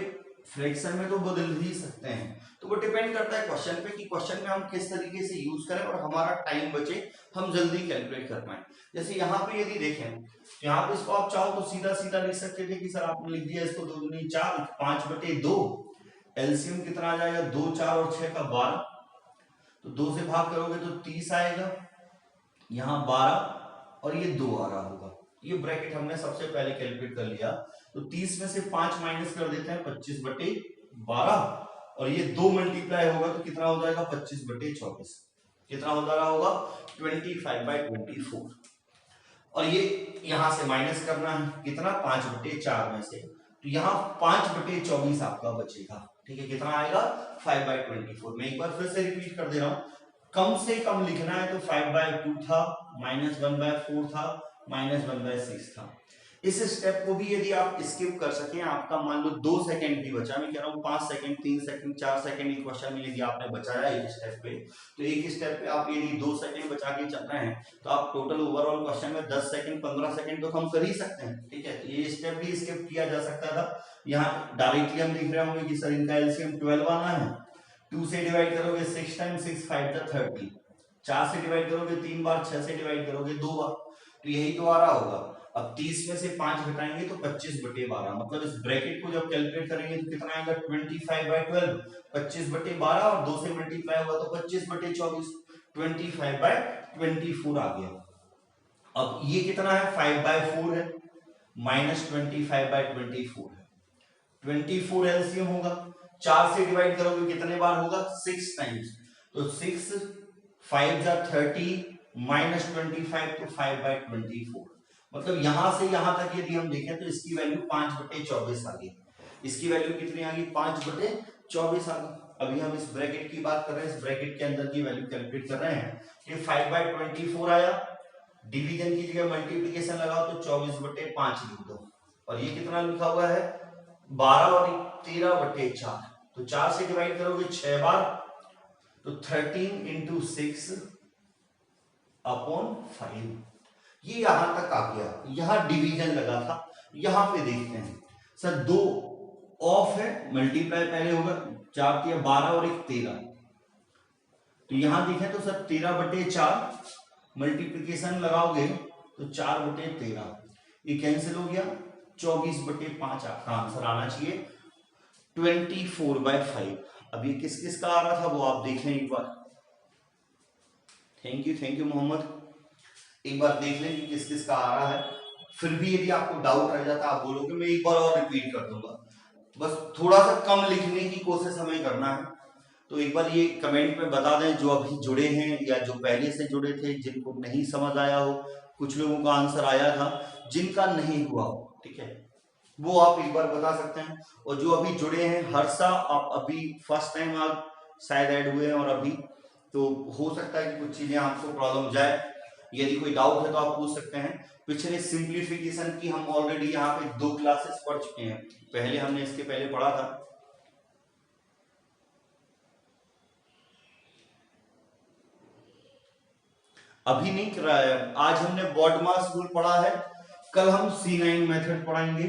फ्रैक्शन में तो बदल ही सकते हैं। तो वो डिपेंड करता है क्वेश्चन पे कि क्वेश्चन में हम किस तरीके से यूज करें और हमारा टाइम बचे, हम जल्दी कैलकुलेट कर पाए। जैसे यहाँ पे यदि देखें, यहाँ पे इसको आप चाहो तो सीधा सीधा लिख सकते थे कि सर आपने लिख दिया इसको 2 दूनी 4 5/2, एलसीएम कितना आ जाएगा 2 4 और 6 का 12, तो 2 से भाग करोगे तो 30 आएगा, यहाँ 12 और ये 2 आ रहा होगा। ये ब्रैकेट हमने सबसे पहले कैलकुलेट कर लिया। तो 30 में से 5 माइनस कर देते हैं 25/12, और ये 2 मल्टीप्लाई होगा तो कितना हो जाएगा 25/24, कितना हो जा रहा होगा 25/24। और ये यहां से माइनस करना है कितना 5/4 में से, तो यहाँ 5/24 आपका बचेगा। ठीक है, कितना आएगा 5/24। मैं एक बार फिर से रिपीट कर दे रहा हूं, कम से कम लिखना है तो 5/2 था, -1/4 था, -1/6 था। इस स्टेप को भी यदि आप स्किप कर सकें, आपका मान लो 2 सेकंड भी बचा, मैं कह रहा हूँ 5 सेकंड, 3 सेकंड, 4 सेकंड एक क्वेश्चन में यदि आपने बचाया एक स्टेप पे, तो एक स्टेप पे आप यदि 2 सेकंड बचा के चल रहे हैं तो आप टोटल ओवरऑल क्वेश्चन में 10 सेकंड 15 सेकंड तो कम कर ही सकते हैं। ठीक है, तो ये स्टेप भी स्किप किया जा सकता था। यहाँ डायरेक्टली हम लिख रहे होंगे कि सर इनका एलसीएम 12 आना है, 2 से डिवाइड करोगे 6 टाइम्स 6 5 × 30, 4 से डिवाइड करोगे 3 बार, 6 से डिवाइड करोगे 2 बार, तो यही तो आ रहा होगा। अब 30 में से 5 घटाएंगे तो 25/12, मतलब इस ब्रैकेट को जब कैलकुलेट करेंगे तो कितना आएगा 25/12, 25/12 और 2 से मल्टीप्लाई हुआ तो 25/24, 25/24 आ गया। अब ये कितना है 5/4 है, -25/24 है, 24 एलसीएम होगा, 4 से डिवाइड करोगे कितने बार होगा 6 टाइम्स, तो 6 5 जा 30 -25 तो 5/24, मतलब यहां से यहां तक यदि हम देखें तो इसकी वैल्यू 5/24 आ गई। इसकी वैल्यू कितनी आ गई 5/24 आ गई। अभी हम इस ब्रैकेट की बात कर रहे हैं, इस ब्रैकेट के अंदर की वैल्यू कैलकुलेट कर रहे हैं कि 5/24 आया, डिवीजन की जगह मल्टीप्लिकेशन लगाओ तो 24/5 लिख दो, और ये कितना लिखा हुआ है 12 और 13/4, तो 4 से डिवाइड करोगे 6 बार तो 13 × 6/5, ये यहां तक आ गया। यहां डिवीजन लगा था, यहां पे देखते हैं सर 2 ऑफ है, मल्टीप्लाई पहले होगा 4 × 12 और 1 13, तो यहां देखें तो सर 13/4 मल्टीप्लिकेशन लगाओगे तो 4/13, ये कैंसिल हो गया, 24/5 आपका आंसर आना चाहिए 24/5। अब ये किस किस का आ रहा था वो आप देख लें एक बार। थैंक यू मोहम्मद, एक बार देख लें कि किस किस का आ रहा है। फिर भी यदि आपको डाउट रह जाता आप बोलोगे, मैं एक बार और रिपीट कर दूंगा, बस थोड़ा सा कम लिखने की कोशिश हमें करना है। तो एक बार ये कमेंट में बता दें जो अभी जुड़े हैं या जो पहले से जुड़े थे, जिनको नहीं समझ आया हो, कुछ लोगों का आंसर आया था, जिनका नहीं हुआ हो, ठीक है, वो आप एक बार बता सकते हैं। और जो अभी जुड़े हैं, हर्षा आप अभी फर्स्ट टाइम आप शायद ऐड हुए हैं और अभी तो हो सकता है कि कुछ चीजें आपको प्रॉब्लम जाए, यदि कोई डाउट है तो आप पूछ सकते हैं। पिछले सिंप्लीफिकेशन की हम ऑलरेडी यहाँ पे 2 क्लासेस पढ़ चुके हैं, पहले हमने इसके पहले पढ़ा था। अभी नहीं कराया, आज हमने BODMAS रूल पढ़ा है, कल हम C9 मेथड पढ़ाएंगे,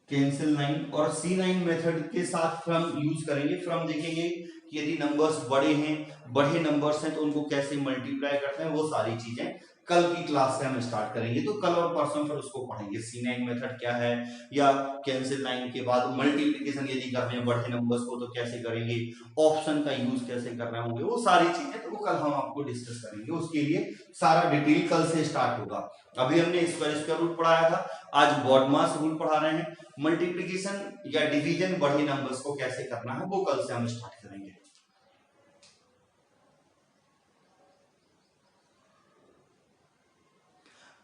कैंसिल 9, और C9 मेथड के साथ फ्रॉम यूज करेंगे। फ्रॉम देखेंगे कि यदि नंबर्स बड़े हैं, बड़े नंबर्स हैं तो उनको कैसे मल्टीप्लाई करते हैं, वो सारी चीजें कल की क्लास से हम स्टार्ट करेंगे। तो कल और परसों फिर उसको पढ़ेंगे, C9 मेथड क्या है, या कैंसिल 9 के बाद मल्टीप्लिकेशन यदि कर रहे हैं बड़े नंबर्स को तो कैसे करेंगे, ऑप्शन का यूज कैसे कर रहे होंगे, वो सारी चीजें तो वो कल हम आपको डिस्कस करेंगे। उसके लिए सारा डिटेल कल से स्टार्ट होगा। अभी हमने स्क्वायर रूट पढ़ाया था, आज BODMAS रूल पढ़ा रहे हैं। मल्टीप्लिकेशन या डिवीजन बड़े नंबर्स को कैसे करना है वो कल से हम स्टार्ट करेंगे।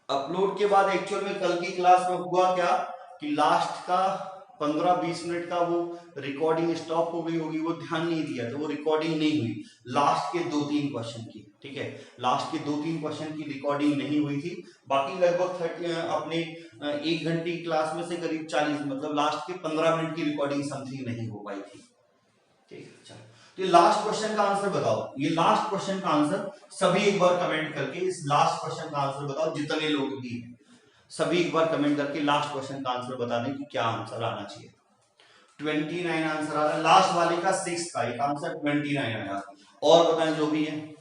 अपलोड के बाद एक्चुअल में कल की क्लास में हुआ क्या कि लास्ट का 15-20 मिनट का वो रिकॉर्डिंग स्टॉप हो गई होगी, वो ध्यान नहीं दिया तो वो रिकॉर्डिंग नहीं हुई लास्ट के 2-3 क्वेश्चन की। ठीक है, लास्ट के 2-3 क्वेश्चन की रिकॉर्डिंग नहीं हुई थी, बाकी लगभग 30 अपने 1 घंटे की क्लास में से करीब 40 मतलब लास्ट के 15 मिनट की रिकॉर्डिंग समथिंग नहीं हो पाई थी। ठीक है, चलो तो ये लास्ट क्वेश्चन का आंसर बताओ, ये लास्ट क्वेश्चन का आंसर सभी एक बार कमेंट करके इस लास्ट क्वेश्चन का आंसर बताओ, जितने लोग भी हैं सभी एक बार कमेंट करके लास्ट क्वेश्चन का आंसर बता दें कि क्या आंसर आना चाहिए। 29 आंसर आ रहा है लास्ट वाले का, 6 का एक आंसर 29 आया। और बताएं जो भी है।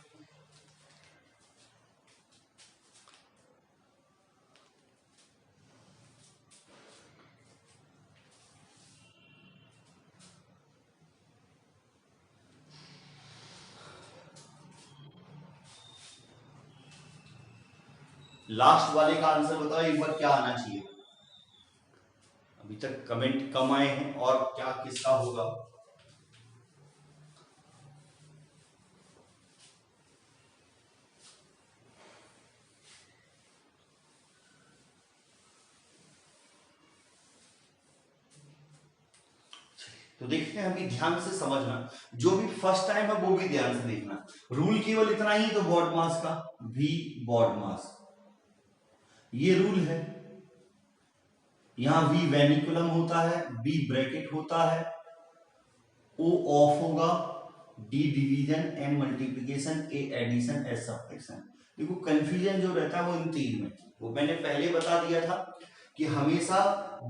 लास्ट वाले का आंसर बताओ एक बार क्या आना चाहिए। अभी तक कमेंट कम आए हैं, और क्या किसका होगा। तो देखते हैं, अभी ध्यान से समझना, जो भी फर्स्ट टाइम है वो भी ध्यान से देखना। रूल केवल इतना ही तो बॉड मास का, V बॉड मास, ये रूल है। यहां V वेनिकुलम होता है, B ब्रैकेट होता है, O ऑफ होगा, D division, M multiplication, A addition, S subtraction. देखो कंफ्यूजन जो रहता है वो इन तीन में, वो मैंने पहले बता दिया था कि हमेशा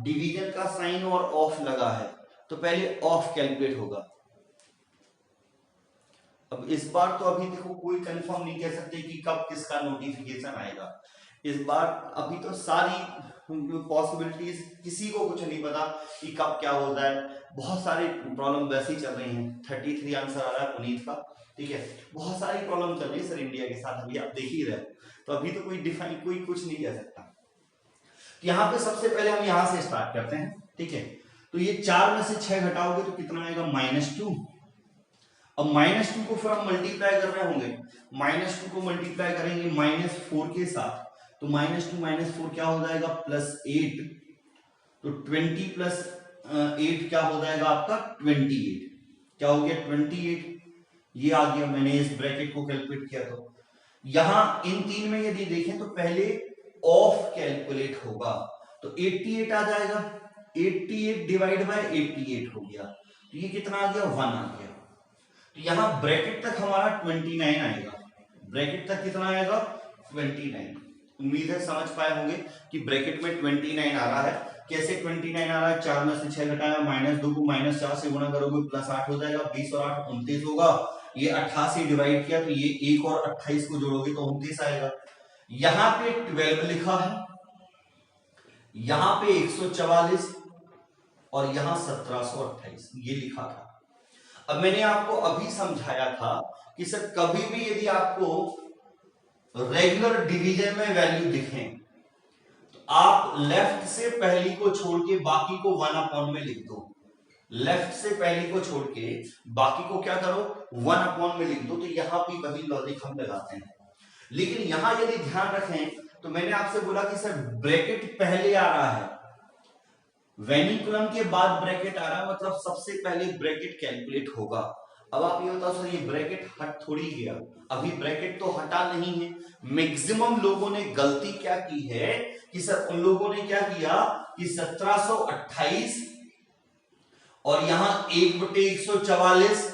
डिवीजन का साइन और ऑफ लगा है तो पहले ऑफ कैलकुलेट होगा। अब इस बार तो अभी देखो कोई कंफर्म नहीं कह सकते कि कब किसका नोटिफिकेशन आएगा। इस बार अभी तो सारी पॉसिबिलिटीज, किसी को कुछ नहीं पता कि कब क्या होता है। बहुत सारी प्रॉब्लम वैसे ही चल रही हैं। 33 आंसर आ रहा है पुनीत का, ठीक है। बहुत सारी प्रॉब्लम चल रही है सर इंडिया के साथ, अभी आप देख ही रहे हो। तो अभी तो कोई डिफाइन, कोई कुछ नहीं कह सकता। तो यहाँ पे सबसे पहले हम यहाँ से स्टार्ट करते हैं, ठीक है। तो ये 4 में से 6 घटाओगे तो कितना आएगा, -2। अब -2 को फिर हम मल्टीप्लाई कर रहे होंगे, -2 को मल्टीप्लाई करेंगे -4 के साथ, तो -2 -4 क्या हो जाएगा, +8। तो 20 + 8 क्या हो जाएगा आपका, 28। क्या हो गया, 28। ये आ गया, मैंने इस ब्रैकेट को कैलकुलेट किया। तो यहां इन तीन में यदि देखें तो पहले ऑफ कैलकुलेट होगा, तो 88 आ जाएगा। 88 डिवाइड बाय 88 हो गया, तो ये कितना आ गया, 1 आ गया। तो यहां ब्रैकेट तक हमारा 29 आएगा। ब्रैकेट तक कितना आएगा, 29। उम्मीद है समझ पाए होंगे कि ब्रैकेट में 29 आ रहा है। कैसे 29 आ रहा है, 4 में से 6 घटाया, -2 को -4 से गुणा करोगे +8 हो जाएगा, 20 और 8 29 होगा। ये 88 डिवाइड किया तो ये 1 और 28 को जोड़ोगे तो 29 आएगा। यहां पे 12 लिखा है, यहां पे 144 और यहां 1728 ये लिखा था। अब मैंने आपको अभी समझाया था कि सर कभी भी यदि आपको रेगुलर डिवीजन में वैल्यू दिखें तो आप लेफ्ट से पहली को छोड़ के बाकी को 1 में लिख दो। लेफ्ट से पहली को छोड़ के बाकी को क्या करो, 1 में लिख दो। तो यहां भी वही लॉजिक हम लगाते हैं। लेकिन यहां यदि ध्यान रखें तो मैंने आपसे बोला कि सर ब्रैकेट पहले आ रहा है, वेनिकुलम के बाद ब्रैकेट आ रहा है, मतलब सबसे पहले ब्रैकेट कैलकुलेट होगा। अब आप ये बताओ सर ये ब्रैकेट हट थोड़ी गया, अभी ब्रैकेट तो हटा नहीं है। मैक्सिमम लोगों ने गलती क्या की है कि सर उन लोगों ने क्या किया कि 1728 और यहां 1/144,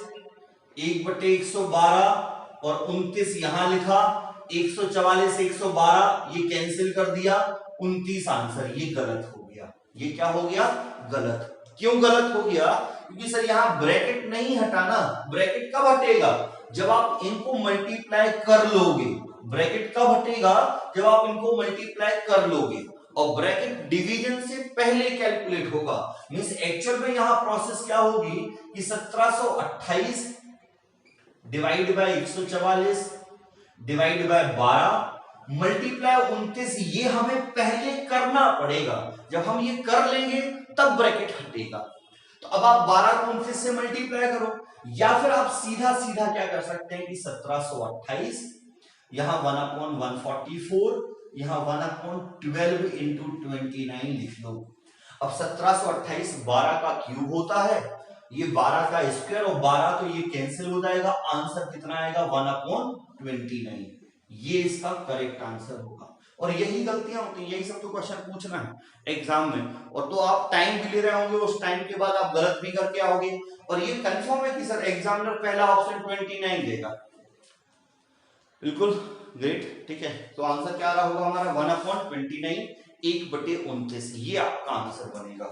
1/112 और 29 यहां लिखा, 144 112 ये कैंसिल कर दिया, 29 आंसर। ये गलत हो गया। ये क्या हो गया, गलत। क्यों गलत हो गया, क्योंकि सर यहां ब्रैकेट नहीं हटाना। ब्रैकेट कब हटेगा, जब आप इनको मल्टीप्लाई कर लोगे। ब्रैकेट कब हटेगा, जब आप इनको मल्टीप्लाई कर लोगे। और ब्रैकेट डिवीजन से पहले कैलकुलेट होगा। मींस एक्चुअल में यहां प्रोसेस क्या होगी कि 1728 divide by 144 divide by 12 multiply 29, ये हमें पहले करना पड़ेगा। जब हम ये कर लेंगे तब ब्रैकेट हटेगा। तो अब आप 12 को 29 से मल्टीप्लाई करो, या फिर आप सीधा सीधा क्या कर सकते हैं कि 1728 यहां 1/144, यहां 1/12 इंटू 29 लिख लो। अब 1728 12 का क्यूब होता है, ये 12 का स्क्वायर और 12 तो ये कैंसिल हो जाएगा। आंसर कितना आएगा, 1/29। ये इसका करेक्ट आंसर होगा। और यही गलतियां होती हैं, यही सब तो क्वेश्चन पूछना है एग्जाम में। और तो आप टाइम भी ले रहे होंगे, उस टाइम के बाद आप गलत भी करके आओगे। और ये कंफर्म है कि सर एग्जामिनर पहला ऑप्शन 29 देगा। बिल्कुल ग्रेट, ठीक है। तो आंसर क्या आ रहा होगा हमारा, 1/29, 1/29। ये आपका आंसर बनेगा,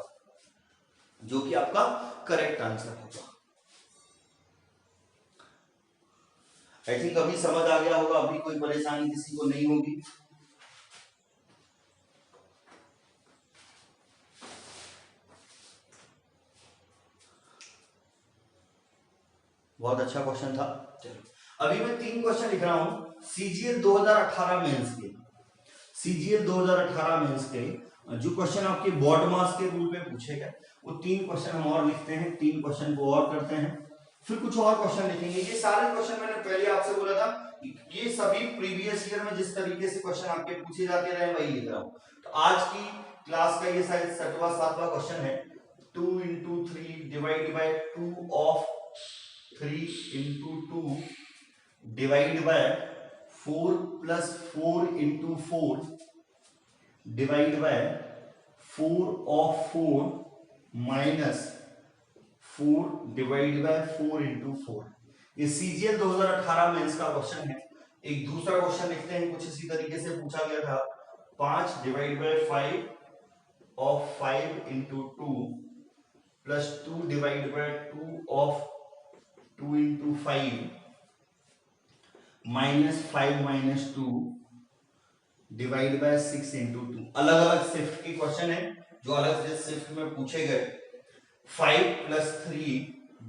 जो कि आपका करेक्ट आंसर होगा। आई थिंक अभी समझ आ गया होगा, अभी कोई परेशानी किसी को नहीं होगी। बहुत अच्छा क्वेश्चन था। चलो अभी मैं 3 क्वेश्चन लिख रहा हूं सीजीएल 2018 मेंस के। सीजीएल 2018 मेंस के जो क्वेश्चन आपके बॉड मास के रूल में पूछे गए, वो 3 क्वेश्चन हम और लिखते हैं, 3 क्वेश्चन को और करते हैं, फिर कुछ और क्वेश्चन लिखेंगे। ये सारे क्वेश्चन मैंने पहले आपसे बोला था, ये सभी प्रीवियस ईयर में जिस तरीके से क्वेश्चन आपके पूछे जाते रहे वही लिख रहा हूं। तो आज की क्लास का ये शायद 6वां 7वां क्वेश्चन है। 2 into 3 divided by 2 of 3 into 2 divided by 4 plus 4 into 4 divided by 4 of 4 minus 4 divide by 4 into 4। ये सीजीएल 2018 में इसका क्वेश्चन है। एक दूसरा क्वेश्चन लिखते हैं, कुछ इसी तरीके से पूछा गया था। 5 divide by 5 of 5 into 2 plus 2 divide by 2 of 2 into 5 minus 5 minus 2 divide by 6 into 2। अलग अलग शिफ्ट के क्वेश्चन है जो अलग से शिफ्ट में पूछे गए। 5 plus 3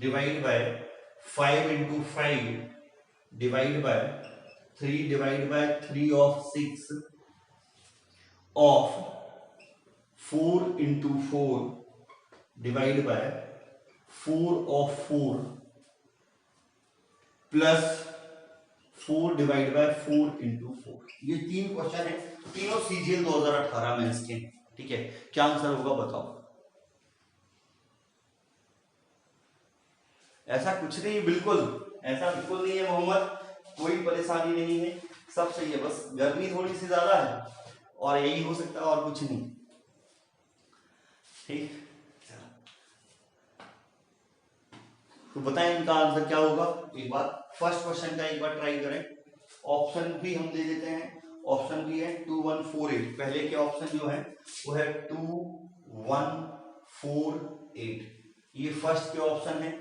divided by 5 into 5 divided by 3 divided by 3 of 6 of 4 into 4 divided by 4 of 4 plus 4 divided by 4 into 4। ये तीन क्वेश्चन है, तीनों सीजीएल 2018 में इसके। ठीक है, क्या आंसर होगा बताओ। ऐसा कुछ नहीं, बिल्कुल ऐसा बिल्कुल नहीं है मोहम्मद, कोई परेशानी नहीं है, सब सही है, बस गर्मी थोड़ी सी ज्यादा है और यही हो सकता है और कुछ नहीं। ठीक, तो बताएं इनका आंसर क्या होगा। एक बार फर्स्ट क्वेश्चन का एक बार ट्राई करें। ऑप्शन भी हम दे देते हैं। ऑप्शन भी है 2 1 4 8। पहले के ऑप्शन जो है वो है 2 1 4 8। ये फर्स्ट के ऑप्शन है।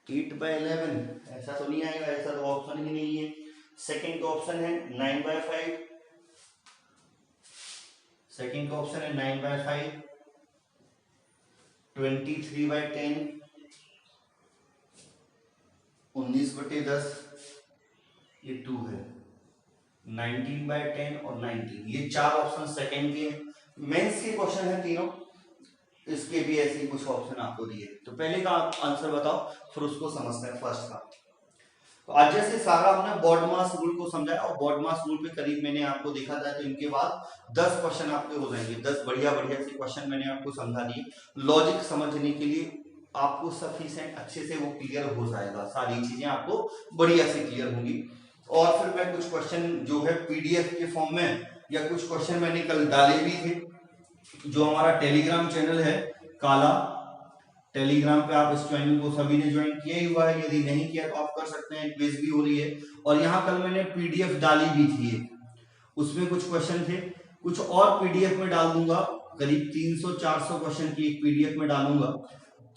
8 by 11 ऐसा तो नहीं आएगा, ऐसा तो ऑप्शन ही नहीं है। सेकंड का ऑप्शन है 9 by 5। सेकंड का ऑप्शन है 9 by 5। 23 by 10, 19/10, ये 2 है। 19 by 10 और 19, ये चार ऑप्शन सेकंड के मेंस के क्वेश्चन है तीनों। इसके भी ऐसे ही कुछ ऑप्शन आपको दिए। तो पहले का आप आंसर बताओ, फिर उसको समझते हैं फर्स्ट का। तो आज जैसे सारा हमने बॉडमास रूल को समझाया और बॉडमास रूल पे करीब मैंने आपको देखा था, तो इनके बाद 10 क्वेश्चन आपके हो जाएंगे। 10 बढ़िया बढ़िया से क्वेश्चन मैंने आपको समझा दिए। लॉजिक समझने के लिए आपको सफिशिएंट अच्छे से वो क्लियर हो जाएगा, सारी चीजें आपको बढ़िया से क्लियर होंगी। और फिर मैं कुछ क्वेश्चन जो है पीडीएफ के फॉर्म में या कुछ क्वेश्चन मैंने कल डाले भी थे। जो हमारा टेलीग्राम चैनल है काला, टेलीग्राम पे आप इस चैनल को सभी ने ज्वाइन किया ही हुआ है, यदि नहीं किया तो आप कर सकते हैं। क्विज भी हो रही है और यहाँ कल मैंने पीडीएफ डाली भी थी, उसमें कुछ क्वेश्चन थे, कुछ और पीडीएफ में डाल दूंगा। करीब 300-400 क्वेश्चन की एक पीडीएफ में डालूंगा।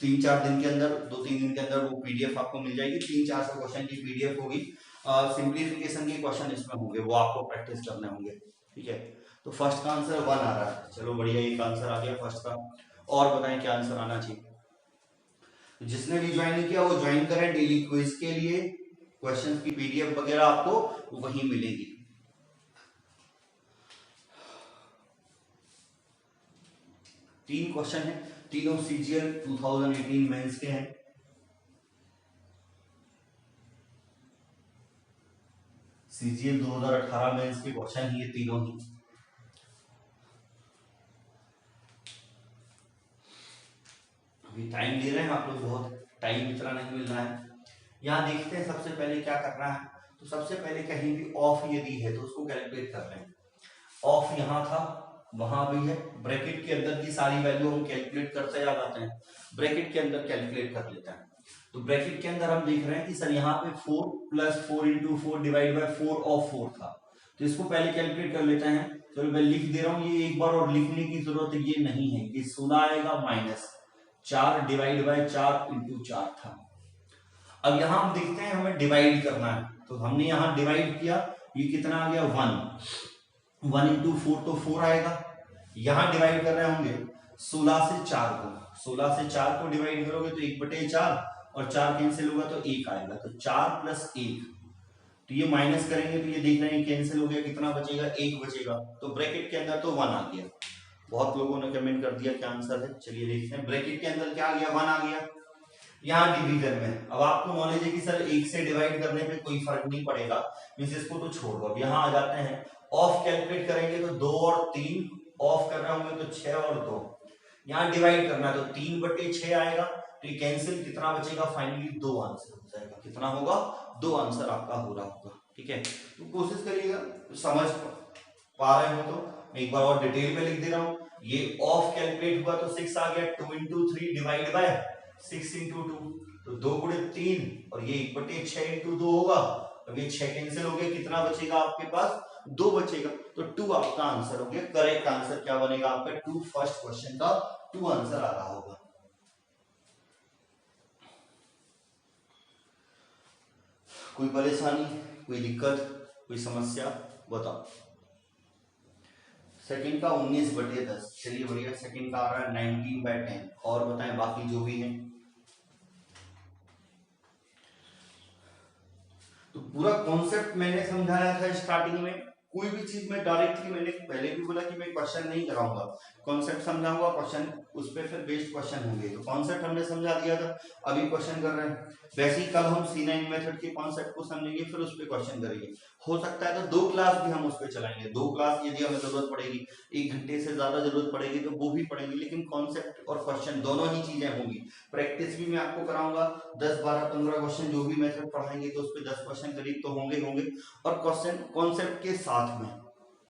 3-4 दिन के अंदर, 2-3 दिन के अंदर वो पीडीएफ आपको मिल जाएगी। 300-400 क्वेश्चन की पीडीएफ होगी। सिंप्लीफिकेशन के क्वेश्चन इसमें होंगे, वो आपको प्रैक्टिस करने होंगे। ठीक है, तो फर्स्ट का आंसर 1 आ रहा है। चलो बढ़िया, एक आंसर आ गया फर्स्ट का। और बताएं क्या आंसर आना चाहिए। जिसने भी ज्वाइन नहीं किया वो ज्वाइन करें। डेली क्विज के लिए क्वेश्चन की पीडीएफ वगैरह आपको वहीं मिलेगी। तीन क्वेश्चन है, तीनों सीजीएल 2018 मेंस के हैं। सीजीएल 2018 मेंस के क्वेश्चन ही ये तीनों ही। अभी टाइम ले रहे हैं आप लोग, बहुत टाइम इतना नहीं मिल रहा है। यहाँ देखते हैं सबसे पहले क्या करना है। तो सबसे पहले कहीं भी ऑफ यदि है तो उसको कैलकुलेट कर लें। ऑफ यहाँ था, वहां भी है, ब्रैकेट के अंदर की सारी वैल्यू हम कैलकुलेट करते जा जाते हैं, ब्रैकेट के अंदर कैलकुलेट कर लेते हैं। तो ब्रैकेट के अंदर हम देख रहे हैं कि सर यहाँ पे 4 + 4 × 4 डिवाइड बाय 4 ऑफ 4 था, तो इसको पहले कैलकुलेट कर लेते हैं। तो मैं लिख दे रहा हूँ, ये एक बार और लिखने की जरूरत ये नहीं है कि 16 आएगा माइनस 4 डिवाइड बाय 4 × 4 था। अब यहाँ हम देखते हैं हमें डिवाइड करना है, तो हमने यहाँ डिवाइड किया, ये कितना आ गया 1 × 4 तो 4 आएगा। यहाँ डिवाइड कर रहे होंगे 16 से 4 को, 16 से 4 को डिवाइड करोगे तो 1/4 और 4 कैंसिल होगा तो 1 आएगा, तो 4 + 1। तो ये माइनस करेंगे तो ये देख रहे हैं कैंसिल हो गया, कितना बचेगा 1 बचेगा। तो ब्रैकेट के अंदर तो 1 आ गया। बहुत लोगों ने कमेंट कर दिया क्या आंसर है, चलिए देखते हैं। ब्रैकेट के अंदर क्या आ गया 1 आ गया। यहाँ डिवीजन में अब आपको नॉलेज है कि सर 1 से डिवाइड करने पे कोई फर्क नहीं पड़ेगा, मींस इसको तो छोड़ दो। अब यहाँ आ जाते हैं, ऑफ कैलकुलेट करेंगे तो 2 और 3 ऑफ कर रहे होंगे तो 6 और 2, यहाँ डिवाइड करना है तो 3/6 आएगा, तो ये कैंसिल, कितना बचेगा फाइनली 2 आंसर हो जाएगा। कितना होगा? 2 आंसर आपका हो रहा होगा। ठीक है, तो कोशिश करिएगा, समझ पा रहे हो तो मैं एक बार और डिटेल में लिख दे रहा हूँ। ये ऑफ कैलकुलेट हुआ तो 6 आ गया, 2 × 3 डिवाइड बाय 6 × 2, तो 2 × 3 और ये 1/6 × 2 होगा। अब ये 6 कैंसिल हो गया, कितना बचेगा आपके पास? 2 बचेगा, तो 2 आपका आंसर हो गया। करेक्ट आंसर क्या बनेगा आपका? 2, फर्स्ट क्वेश्चन का 2 आंसर आ रहा होगा। कोई परेशानी, कोई दिक्कत, कोई समस्या बताओ। सेकंड का 19/10, चलिए बढ़िया। सेकंड का आ रहा है 19/10, और बताएं बाकी जो भी है। तो पूरा कॉन्सेप्ट मैंने समझाया था स्टार्टिंग में। कोई भी चीज में डायरेक्टली, मैंने पहले भी बोला कि मैं क्वेश्चन नहीं कराऊंगा, कॉन्सेप्ट समझाऊंगा, क्वेश्चन उस पर फिर बेस्ड क्वेश्चन होंगे। तो कॉन्सेप्ट हमने समझा दिया था, अभी क्वेश्चन कर रहे हैं। वैसे ही कल हम C9 मेथड के कॉन्सेप्ट को समझेंगे, फिर उस पर क्वेश्चन करेंगे। हो सकता है तो 2 क्लास भी हम उस पर चलाएंगे, 2 क्लास यदि हमें जरूरत पड़ेगी, 1 घंटे से ज्यादा जरूरत पड़ेगी तो वो भी पढ़ेंगे, लेकिन कॉन्सेप्ट और क्वेश्चन दोनों ही चीजें होंगी। प्रैक्टिस भी मैं आपको कराऊंगा, 10, 12, 15 क्वेश्चन जो भी मेथड पढ़ाएंगे तो उस पर 10 क्वेश्चन करीब तो होंगे। और क्वेश्चन कॉन्सेप्ट के साथ में